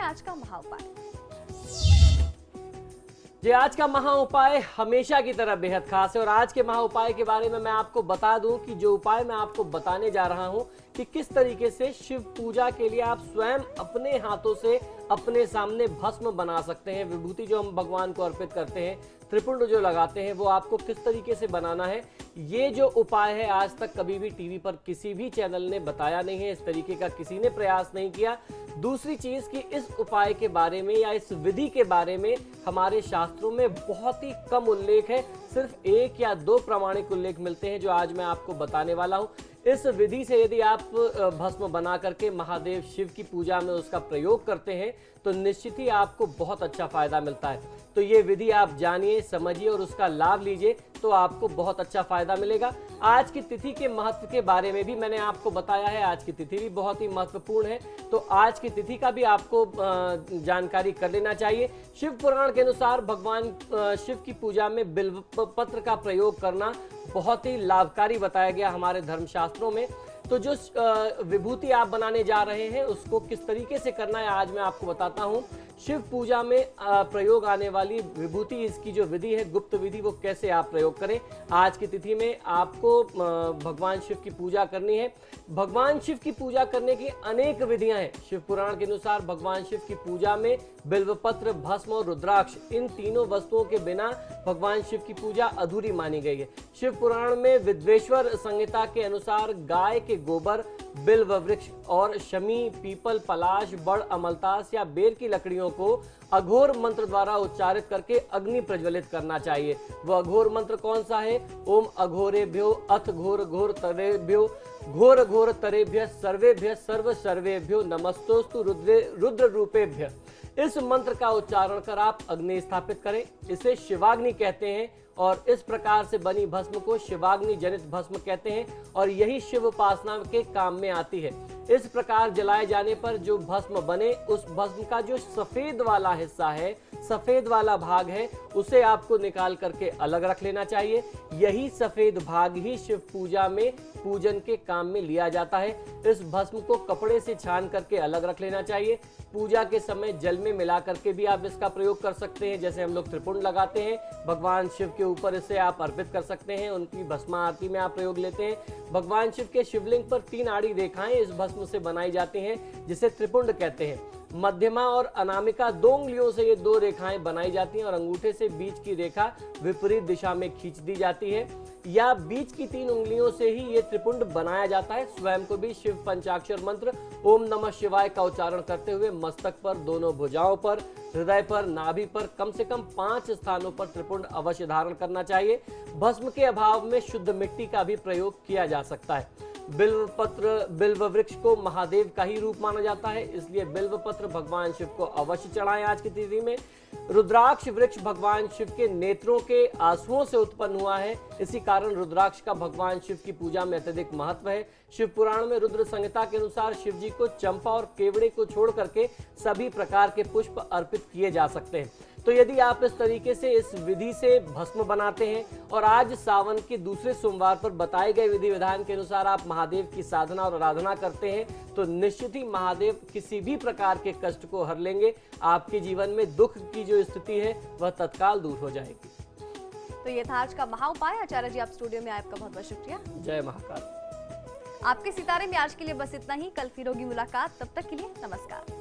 आज का महा उपाय। जी, आज का महा उपाय हमेशा की तरह बेहद खास है और आज के महा उपाय के बारे में मैं आपको बता दूं कि जो उपाय मैं आपको बताने जा रहा हूं कि किस तरीके से शिव पूजा के लिए आप स्वयं अपने हाथों से अपने सामने भस्म बना सकते हैं। विभूति जो हम भगवान को अर्पित करते हैं, त्रिपुंड जो लगाते हैं, वो आपको किस तरीके से बनाना है, ये जो उपाय है आज तक कभी भी टीवी पर किसी भी चैनल ने बताया नहीं है। इस तरीके का किसी ने प्रयास नहीं किया। दूसरी चीज कि इस उपाय के बारे में या इस विधि के बारे में हमारे शास्त्रों में बहुत ही कम उल्लेख है। सिर्फ 1 या 2 प्रामाणिक उल्लेख मिलते हैं जो आज मैं आपको बताने वाला हूं। इस विधि से यदि आप भस्म बना करके महादेव शिव की पूजा में उसका प्रयोग करते हैं तो निश्चित ही आपको बहुत अच्छा फायदा मिलता है। तो ये विधि आप जानिए, समझिए और उसका लाभ लीजिए तो आपको बहुत अच्छा फायदा मिलेगा। आज की तिथि के महत्व के बारे में भी मैंने आपको बताया है। आज की तिथि भी बहुत ही महत्वपूर्ण है, तो आज की तिथि का भी आपको जानकारी कर लेना चाहिए। शिव पुराण के अनुसार भगवान शिव की पूजा में बिल्व पत्र का प्रयोग करना बहुत ही लाभकारी बताया गया हमारे धर्मशास्त्रों में। तो जो विभूति आप बनाने जा रहे हैं उसको किस तरीके से करना है आज मैं आपको बताता हूं। शिव पूजा में प्रयोग आने वाली विभूति, इसकी जो विधि है गुप्त विधि, वो कैसे आप प्रयोग करें। आज की तिथि में आपको भगवान शिव की पूजा करनी है। भगवान शिव की पूजा करने की अनेक विधियां हैं। शिव पुराण के अनुसार भगवान शिव की पूजा में बिल्वपत्र, भस्म और रुद्राक्ष, इन तीनों वस्तुओं के बिना भगवान शिव की पूजा अधूरी मानी गई है। शिव पुराण में विद्वेश्वर संहिता के अनुसार गाय के गोबर, बिल्व वृक्ष और शमी, पीपल, पलाश, बड़, अमलतास या बेर की लकड़ियों को अघोर मंत्र द्वारा उच्चारित करके अग्नि प्रज्वलित करना चाहिए। वो अघोर मंत्र कौन सा है? ओम अघोरेभ्यो अथ घोर घोर तरेभ्यो घोर घोर तरेभ्य सर्वेभ्य सर्व सर्वेभ्यो नमस्तोस्तु रुद्र रूपेभ्य। इस मंत्र का उच्चारण कर आप अग्नि स्थापित करें। इसे शिवाग्नि कहते हैं और इस प्रकार से बनी भस्म को शिवाग्नि जनित भस्म कहते हैं और यही शिव उपासना के काम में आती है। इस प्रकार जलाए जाने पर जो भस्म बने, उस भस्म का जो सफेद वाला हिस्सा है, सफेद वाला भाग है, उसे आपको निकाल करके अलग रख लेना चाहिए। यही सफेद भाग ही शिव पूजा में पूजन के काम में लिया जाता है। इस भस्म को कपड़े से छान करके अलग रख लेना चाहिए। पूजा के समय जल में मिला करके भी आप इसका प्रयोग कर सकते हैं। जैसे हम लोग त्रिपुंड लगाते हैं, भगवान शिव के ऊपर इसे आप अर्पित कर सकते हैं। उनकी भस्मा आरती में आप प्रयोग लेते हैं। भगवान शिव के शिवलिंग पर 3 आड़ी रेखाएं इस भस्म से बनाई जाती हैं, जिसे त्रिपुंड कहते हैं। मध्यमा और अनामिका 2 उंगलियों से ये 2 रेखाएं बनाई जाती हैं और अंगूठे से बीच की रेखा विपरीत दिशा में खींच दी जाती है, या बीच की 3 उंगलियों से ही ये त्रिपुंड बनाया जाता है। स्वयं को भी शिव पंचाक्षर मंत्र ओम नमः शिवाय का उच्चारण करते हुए मस्तक पर, दोनों भुजाओं पर, हृदय पर, नाभि पर कम से कम 5 स्थानों पर त्रिपुंड अवश्य धारण करना चाहिए। भस्म के अभाव में शुद्ध मिट्टी का भी प्रयोग किया जा सकता है। बिल्व पत्र, बिल्व वृक्ष को महादेव का ही रूप माना जाता है, इसलिए बिल्व पत्र भगवान शिव को अवश्य चढ़ाएं आज की तिथि में। रुद्राक्ष वृक्ष भगवान शिव के नेत्रों के आंसुओं से उत्पन्न हुआ है, इसी कारण रुद्राक्ष का भगवान शिव की पूजा में अत्यधिक महत्व है। शिव पुराण में रुद्र संहिता के अनुसार शिव जी को चंपा और केवड़े को छोड़ करके सभी प्रकार के पुष्प अर्पित किए जा सकते हैं। तो यदि आप इस तरीके से इस विधि से भस्म बनाते हैं और आज सावन के दूसरे सोमवार पर बताए गए विधि विधान के अनुसार आप महादेव की साधना और आराधना करते हैं तो निश्चित ही महादेव किसी भी प्रकार के कष्ट को हर लेंगे। आपके जीवन में दुख की जो स्थिति है वह तत्काल दूर हो जाएगी। तो ये था आज का महा उपाय। आचार्य जी, आप स्टूडियो में आपका बहुत बहुत शुक्रिया। जय महाकाल। आपके सितारे में आज के लिए बस इतना ही। कल फिर होगी मुलाकात, तब तक के लिए नमस्कार।